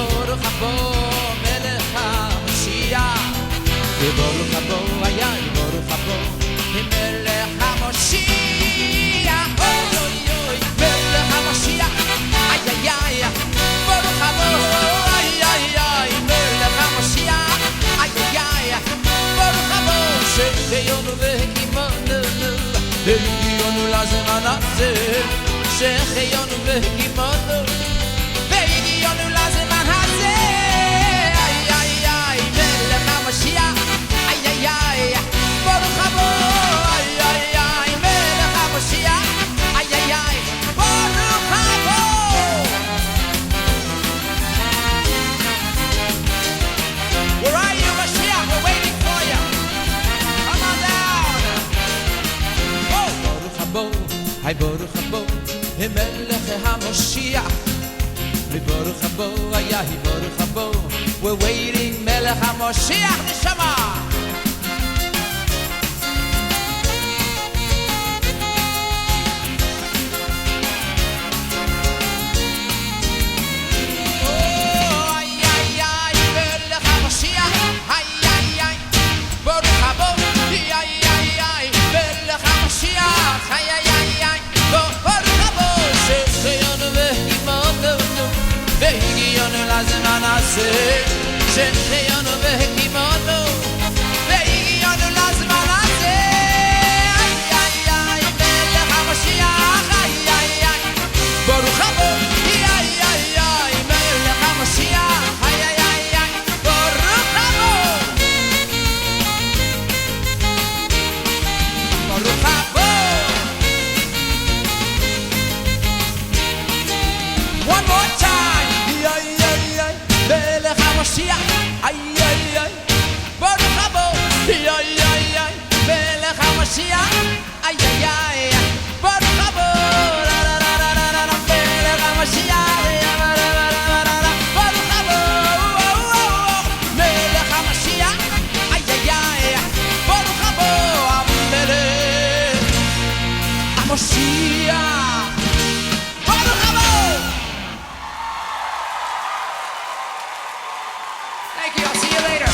ברוך הבא מלך המשיח וברוך הבא היה ברוך הבא מלך המשיח אוי אוי אוי מלך המשיח איי איי איי ברוך הבא איי איי איי מלך המשיח איי איי איי ברוך הבא שהחיינו והקימנו והגיענו לזמן הזה שהחיינו והקימנו והגיענו לזמן הזה איי איי איי מלך המשיח איי איי איי ברוך הבא איי איי איי מלך המשיח איי איי איי ברוך הבא Where are you, Mashiach? We're waiting for you. Come on down. Oh, ברוך הבא, היי ברוך הבא, מלך המשיח. ברוך הבא, היה ברוך הבא. We're waiting, מלך המשיח, נשמה. לזמן הזה שהחיינו והקימנו והגיענו לזמן הזה איי איי איי מלך המשיח איי איי איי ברוך הבא איי איי איי מלך המשיח איי איי איי ברוך הבא ברוך הבא One more time מלך המשיח, איי איי איי, ברוך הבא, איי איי איי, מלך המשיח, איי איי איי, ברוך הבא, מלך המשיח, ברוך הבא, מלך המשיח, איי איי איי, ברוך הבא, מלך המשיח. Thank you. I'll see you later.